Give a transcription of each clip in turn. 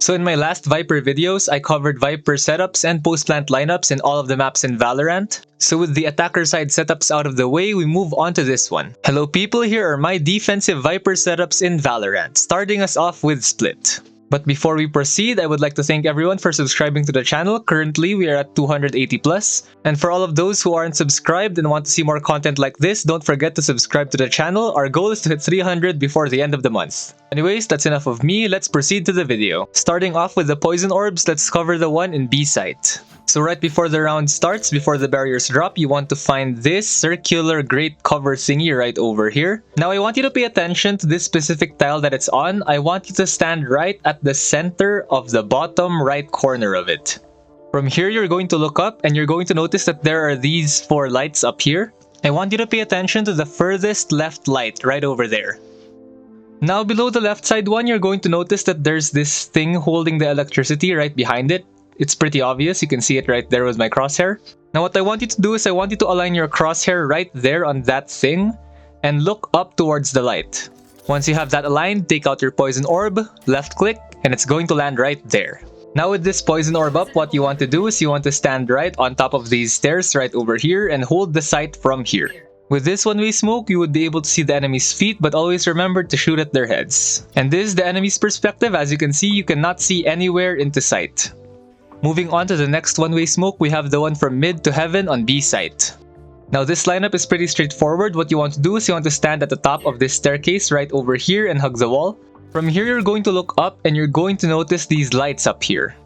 So in my last VIPER videos, I covered VIPER setups and post-plant lineups in all of the maps in Valorant. So with the attacker side setups out of the way, we move on to this one. Hello people, here are my defensive VIPER setups in Valorant, starting us off with Split. But before we proceed, I would like to thank everyone for subscribing to the channel. Currently, we are at 280 plus. And for all of those who aren't subscribed and want to see more content like this, don't forget to subscribe to the channel. Our goal is to hit 300 before the end of the month. Anyways, that's enough of me. Let's proceed to the video. Starting off with the poison orbs, let's cover the one in B site. So right before the round starts, before the barriers drop, you want to find this circular great cover thingy right over here. Now I want you to pay attention to this specific tile that it's on. I want you to stand right at the center of the bottom right corner of it. From here, you're going to look up and you're going to notice that there are these 4 lights up here. I want you to pay attention to the furthest left light right over there. Now below the left side one, you're going to notice that there's this thing holding the electricity right behind it. It's pretty obvious, you can see it right there with my crosshair. Now what I want you to do is I want you to align your crosshair right there on that thing and look up towards the light. Once you have that aligned, take out your poison orb, left click, and it's going to land right there. Now with this poison orb up, what you want to do is you want to stand right on top of these stairs right over here and hold the sight from here. With this one-way smoke, you would be able to see the enemy's feet, but always remember to shoot at their heads. And this is the enemy's perspective. As you can see, you cannot see anywhere into sight. Moving on to the next one-way smoke, we have the one from mid to heaven on B site. Now this lineup is pretty straightforward. What you want to do is you want to stand at the top of this staircase right over here and hug the wall. From here, you're going to look up and you're going to notice these lights up here.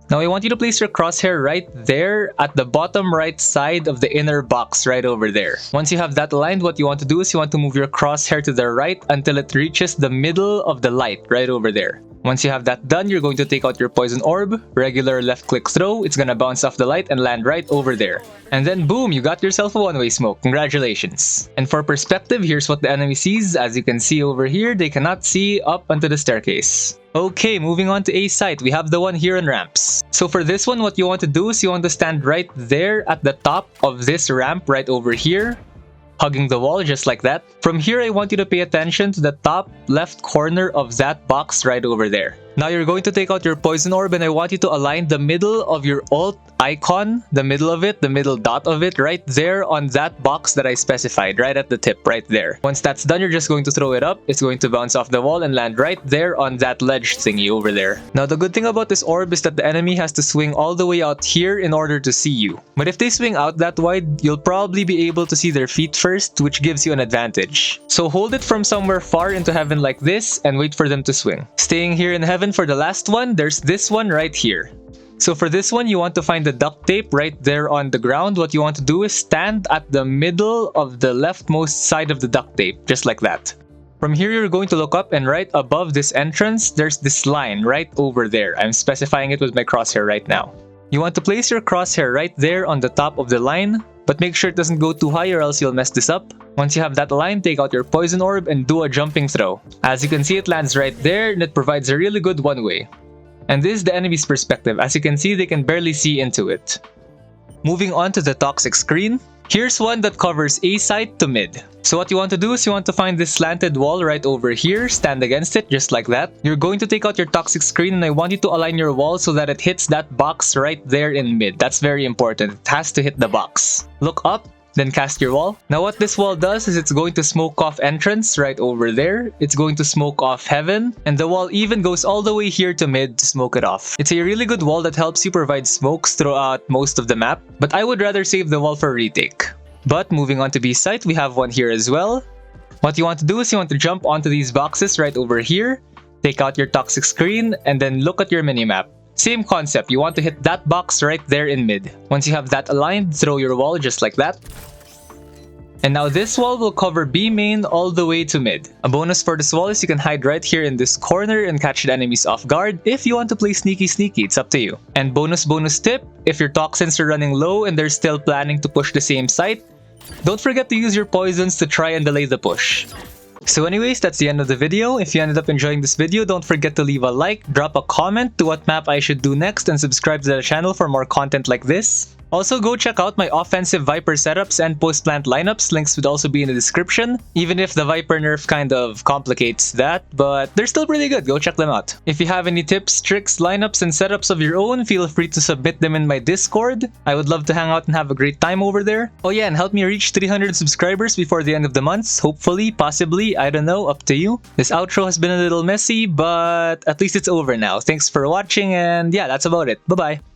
Now I want you to place your crosshair right there at the bottom right side of the inner box right over there. Once you have that aligned, what you want to do is you want to move your crosshair to the right until it reaches the middle of the light right over there. Once you have that done, you're going to take out your poison orb, regular left click throw, it's gonna bounce off the light and land right over there. And then boom, you got yourself a one-way smoke, congratulations. And for perspective, here's what the enemy sees. As you can see over here, they cannot see up onto the staircase. Okay, moving on to A site, we have the one here on ramps. So for this one, what you want to do is you want to stand right there at the top of this ramp right over here, hugging the wall just like that. From here, I want you to pay attention to the top left corner of that box right over there. Now you're going to take out your poison orb and I want you to align the middle of your ult icon, the middle of it, the middle dot of it, right there on that box that I specified, right at the tip, right there. Once that's done, you're just going to throw it up. It's going to bounce off the wall and land right there on that ledge thingy over there. Now the good thing about this orb is that the enemy has to swing all the way out here in order to see you. But if they swing out that wide, you'll probably be able to see their feet first, which gives you an advantage. So hold it from somewhere far into heaven like this and wait for them to swing. Staying here in heaven for the last one, there's this one right here. So for this one, you want to find the duct tape right there on the ground. What you want to do is stand at the middle of the leftmost side of the duct tape, just like that. From here, you're going to look up and right above this entrance, there's this line right over there. I'm specifying it with my crosshair right now. You want to place your crosshair right there on the top of the line, but make sure it doesn't go too high or else you'll mess this up. Once you have that aligned, take out your poison orb and do a jumping throw. As you can see, it lands right there and it provides a really good one-way. And this is the enemy's perspective. As you can see, they can barely see into it. Moving on to the toxic screen. Here's one that covers A site to mid. So what you want to do is you want to find this slanted wall right over here, stand against it just like that. You're going to take out your toxic screen and I want you to align your wall so that it hits that box right there in mid. That's very important. It has to hit the box. Look up, then cast your wall. Now what this wall does is it's going to smoke off entrance right over there. It's going to smoke off heaven. And the wall even goes all the way here to mid to smoke it off. It's a really good wall that helps you provide smokes throughout most of the map. But I would rather save the wall for retake. But moving on to B site, we have one here as well. What you want to do is you want to jump onto these boxes right over here. Take out your toxic screen and then look at your minimap. Same concept, you want to hit that box right there in mid. Once you have that aligned, throw your wall just like that. And now this wall will cover B main all the way to mid. A bonus for this wall is you can hide right here in this corner and catch the enemies off guard. If you want to play sneaky, it's up to you. And bonus tip, if your toxins are running low and they're still planning to push the same site, don't forget to use your poisons to try and delay the push. So anyways, that's the end of the video. If you ended up enjoying this video, don't forget to leave a like, drop a comment to what map I should do next, and subscribe to the channel for more content like this. Also, go check out my offensive Viper setups and post-plant lineups. Links would also be in the description, even if the Viper nerf kind of complicates that, but they're still pretty good. Go check them out. If you have any tips, tricks, lineups, and setups of your own, feel free to submit them in my Discord. I would love to hang out and have a great time over there. Oh yeah, and help me reach 300 subscribers before the end of the month. Hopefully, possibly, I don't know, up to you. This outro has been a little messy, but at least it's over now. Thanks for watching, and yeah, that's about it. Bye-bye.